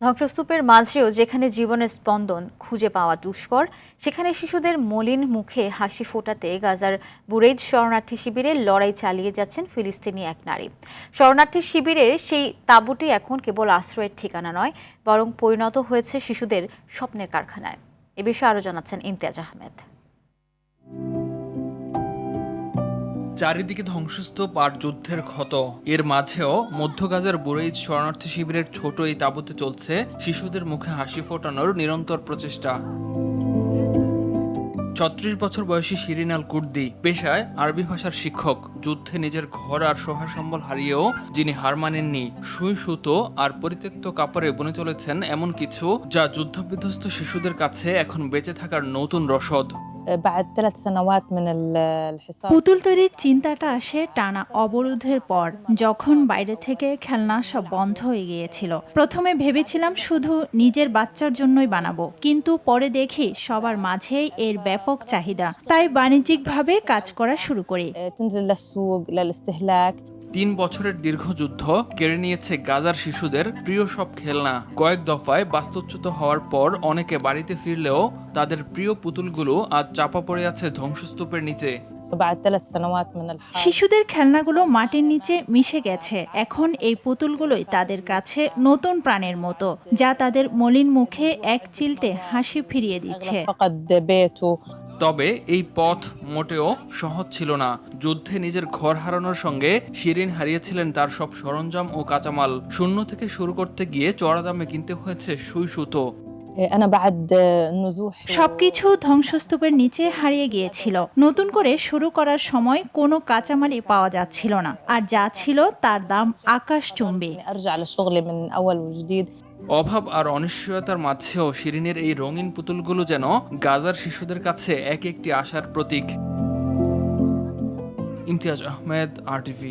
ধ্বংসস্তূপের মাঝেও যেখানে জীবনের স্পন্দন খুঁজে পাওয়া দুষ্কর, সেখানে শিশুদের মলিন মুখে হাসি ফোটাতে গাজার বুরেইজ শরণার্থী শিবিরে লড়াই চালিয়ে যাচ্ছেন ফিলিস্তিনি এক নারী। শরণার্থী শিবিরের সেই তাঁবুটি এখন কেবল আশ্রয়ের ঠিকানা নয়, বরং পরিণত হয়েছে শিশুদের স্বপ্নের কারখানায়। এ বিষয়ে আরও জানাচ্ছেন ইমতিয়াজ আহমেদ। চারিদিকে ধ্বংসস্তূপ আর যুদ্ধের ক্ষত, এর মাঝেও মধ্য গাজার বুরেইজ শরণার্থী শিবিরের ছোট এই তাঁবুতে চলছে শিশুদের মুখে হাসি ফোটানোর নিরন্তর প্রচেষ্টা। ৩৬ বছর বয়সী শিরিন আল কুর্দি পেশায় আরবি ভাষার শিক্ষক। যুদ্ধে নিজের ঘর আর সহায় সম্বল হারিয়েও যিনি হার মানেননি, সুই সুতো আর পরিত্যক্ত কাপড়ে বুনে চলেছেন এমন কিছু যা যুদ্ধবিধ্বস্ত শিশুদের কাছে এখন বেঁচে থাকার নতুন রসদ। পুতুল তৈরির চিন্তাটা আসে টানা অবরোধের পর, যখন বাইরে থেকে খেলনা সব বন্ধ হয়ে গিয়েছিল। প্রথমে ভেবেছিলাম শুধু নিজের বাচ্চার জন্যই বানাবো, কিন্তু পরে দেখি সবার মাঝেই এর ব্যাপক চাহিদা, তাই বাণিজ্যিকভাবে কাজ করা শুরু করি। ৩ বছরের দীর্ঘ যুদ্ধ কেড়ে নিয়েছে গাজার শিশুদের প্রিয় সব খেলনা। কয়েক দফায় বাস্তুচ্যুত হওয়ার পর অনেকে বাড়িতে ফিরলেও তাদের প্রিয় পুতুলগুলো আজ চাপা পড়ে আছে ধ্বংসস্তূপের নিচে। শিশুদের খেলনাগুলো মাটির নিচে মিশে গেছে। এখন এই পুতুলগুলোই তাদের কাছে নতুন প্রাণের মতো, যা তাদের মলিন মুখে এক চিলতে হাসি ফিরিয়ে দিচ্ছে। তবে এই পথ মোটেও সহজ ছিল না। যুদ্ধে নিজের ঘর হারানোর সঙ্গে শিরিন হারিয়েছিলেন তার সব সরঞ্জাম ও কাঁচামাল। শূন্য থেকে শুরু করতে গিয়ে চড়া দামে কিনতে হয়েছে সুই সুতো। সবকিছু ধ্বংসস্তূপের নিচে হারিয়ে গিয়েছিল। নতুন করে শুরু করার সময় কোনো কাঁচামালই পাওয়া যাচ্ছিল না, আর যা ছিল তার দাম আকাশচুম্বী। অভাব আর অনিশ্চয়তার মাঝেও শিরিনের এই রঙিন পুতুলগুলো যেন গাজার শিশুদের কাছে এক একটি আশার প্রতীক। ইমতিয়াজ আহমেদ, RTV।